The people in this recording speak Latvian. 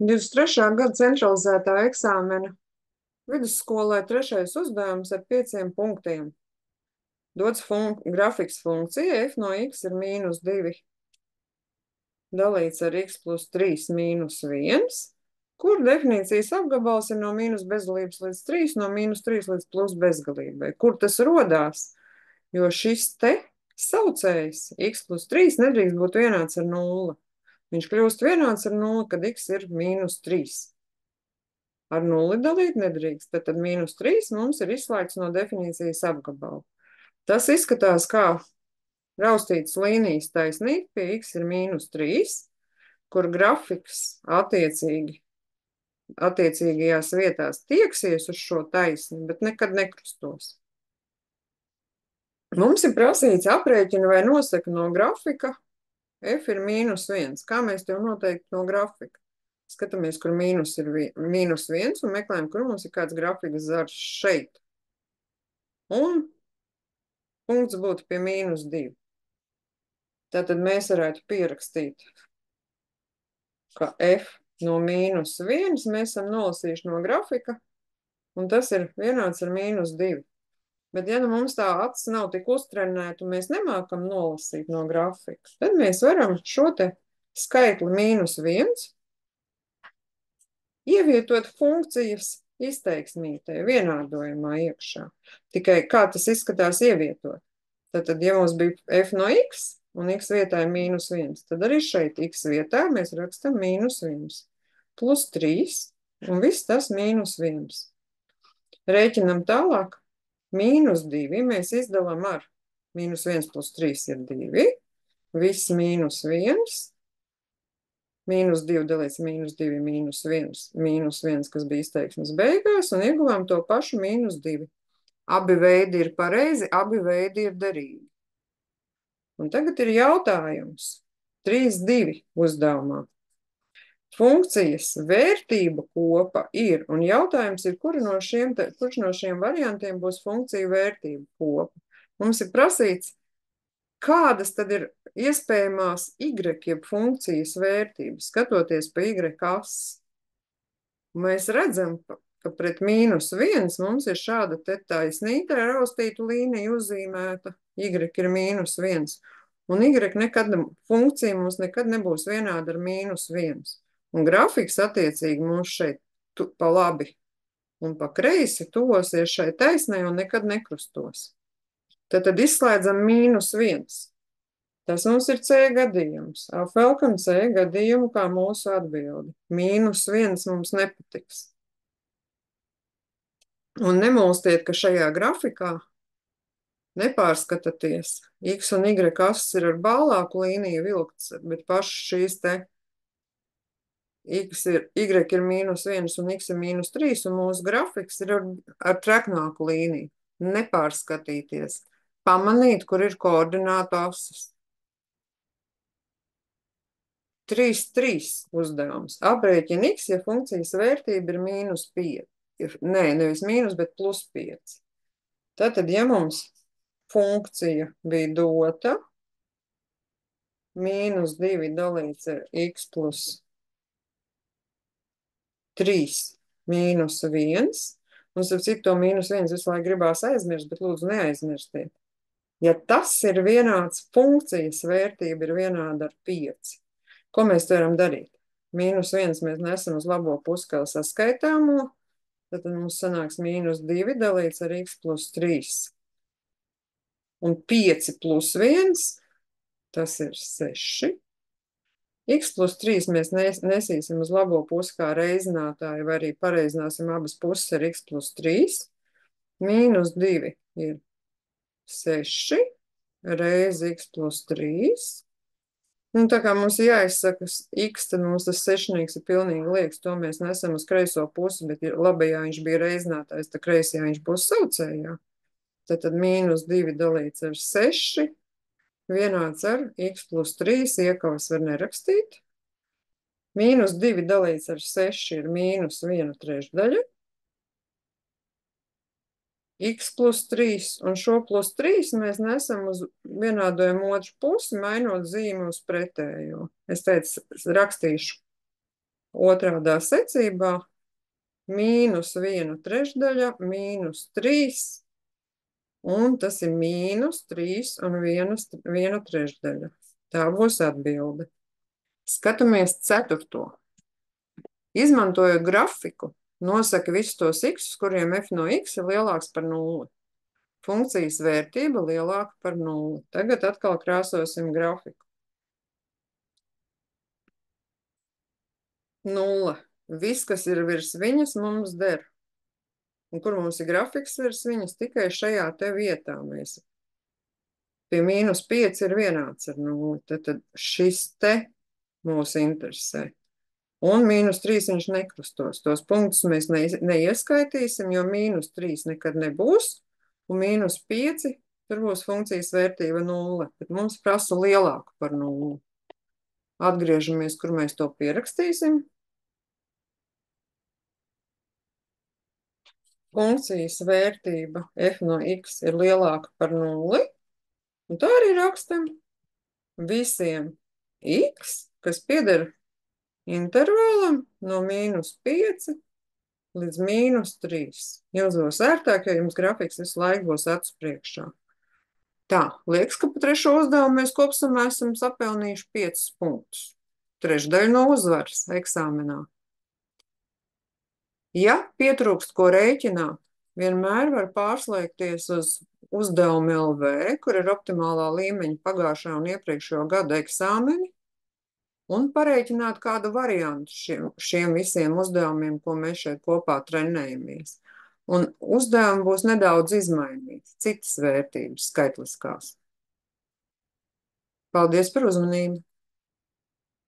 23. gada centralizētā eksāmena vidusskolē trešais uzdevums ar 5 punktiem. Dots grafiks funkcija f no x ir -2 dalīts ar x plus 3 -1, kur definīcijas apgabals ir no mīnus bezgalības līdz 3, no -3 līdz plus bezgalībai. Kur tas rodās? Jo šis te saucējs x plus 3 nedrīkst būt vienāds ar 0. Viņš kļūst vienāds ar 0, kad x ir -3. Ar 0 dalīt nedrīkst, tad -3 mums ir izslēgts no definīcijas apgabala. Tas izskatās kā raustītas līnijas taisnīgi, pie x ir -3, kur grafiks attiecīgajās vietās tieksies uz šo taisni, bet nekad nekrustos. Mums ir prasīts aprēķina vai nosaka no grafika f ir -1. Kā mēs tev noteikti no grafika? Skatāmies, kur mīnus ir -1 un meklējam, kur mums ir kāds grafikas zars šeit. Un punkts būtu pie -2. Tātad mēs varētu pierakstīt, ka f no -1 mēs esam nolasījuši no grafika, un tas ir vienāds ar -2. Bet ja nu mums tā acis nav tik uztrenēta un mēs nemākam nolasīt no grafika, tad mēs varam šo te skaitli -1 ievietot funkcijas izteiksmītē, vienādojumā iekšā. Tikai kā tas izskatās ievietot? Tad, ja mums bija f no x un x vietā ir -1, tad arī šeit x vietā mēs rakstam -1 plus 3 un viss tas -1. Rēķinam tālāk. -2 mēs izdalām ar -1 plus 3 ir 2, viss -1, -2 dalīts -2, -1, kas bija izteiksmes beigās, un ieguvām to pašu -2. Abi veidi ir pareizi, abi veidi ir derīgi. Un tagad ir jautājums 3,2 uzdevumā. Funkcijas vērtība kopa ir, un jautājums ir, kurš no šiem variantiem būs funkciju vērtība kopa. Mums ir prasīts, kādas tad ir iespējamās y, jeb funkcijas vērtības, skatoties pa y asi. Mēs redzam, ka pret -1 mums ir šāda te taisnīta raustīta līnija uzzīmēta, y ir -1, un funkcija mums nekad nebūs vienāda ar -1. Un grafiks attiecīgi mums šeit pa labi un pa kreisi tuvosies šai taisnai un nekad nekrustos. Tad izslēdzam -1. Tas mums ir C gadījums. Apvelkam C gadījumu kā mūsu atbildi. -1 mums nepatiks. Un nemulstiet, ka šajā grafikā nepārskatāties. X un Y asis ir ar bālāku līniju vilkts, bet pašas šīs te y ir -1 un x ir -3, un mūsu grafiks ir ar treknāku līniju. Nepārskatīties. Pamanīt, kur ir koordinātu asis. 3,3 uzdevums. Aprēķina x, ja funkcijas vērtība ir -5. Nē, nevis mīnus, bet +5. Tātad, ja mums funkcija bija dota, -2 dalīts ar x plus 3 -1, un starp citu to -1 visu laiku gribās aizmirst, bet lūdzu neaizmirstiet. Ja tas ir vienāds, funkcijas vērtība ir vienāda ar 5. Ko mēs varam darīt? -1 mēs nesam uz labo pusi kā saskaitāmo, tad mums sanāks -2 dalīts ar x plus 3. Un 5 plus 1, tas ir 6. X plus 3 mēs nesīsim uz labo pusi kā reizinātāju, vai arī pareizināsim abas puses ar x plus 3. -2 ir 6 reizi x plus 3. Un tā kā mums jāizsaka x, tad mums tas sešnieks ir pilnīgi liekas, to mēs nesam uz kreiso pusi, bet labajā viņš bija reizinātājs, tad kreisajā viņš būs saucējā. Tad -2 dalīts ar 6, vienāds ar x plus 3, iekavas var nerakstīt. -2 dalīts ar 6 ir -1/3. X plus 3, un šo plus 3 mēs nesam uz vienādojumu otru pusi, mainot zīmi uz pretējo. Es teicu, rakstīšu Otrādā secībā -1/3, -3, un tas ir -3 un 1/3. Tā būs atbilde. Skatāmies 4. Izmantojot grafiku, nosaka visus tos x, kuriem f no x ir lielāks par 0. Funkcijas vērtība lielāka par 0. Tagad atkal krāsosim grafiku. 0. Viss, kas ir virs viņas, mums der. Un kur mums ir grafiks virs viņas? Tikai šajā te vietā mēs. Pie -5 ir vienāds ar 0. Tad šis te mūs interesē. Un -3 viņš nekrustos. Tos punktus mēs neieskaitīsim, jo -3 nekad nebūs. Un -5 tur būs funkcijas vērtība 0. Bet mums prasa lielāku par 0. Atgriežamies, kur mēs to pierakstīsim. Funkcijas vērtība f no x ir lielāka par 0. Un tā arī rakstam visiem x, kas pieder intervālam no -5 līdz -3. Jums būs ērtāk, jo jums grafiks visu laiku būs acu priekšā. Tā, liekas, ka pa 3. uzdevumu mēs kopsumā esam sapelnījuši 5 punktus. 1/3 no uzvaras eksāmenā. Ja pietrūkst ko rēķināt, vienmēr var pārslēgties uz uzdevumu LV, kur ir optimālā līmeņa pagājušā un iepriekšējo gadu eksāmeni, un parēķināt kādu variantu šiem visiem uzdevumiem, ko mēs šeit kopā trenējamies. Un uzdevumi būs nedaudz izmainīti, citas vērtības skaitliskās. Paldies par uzmanību!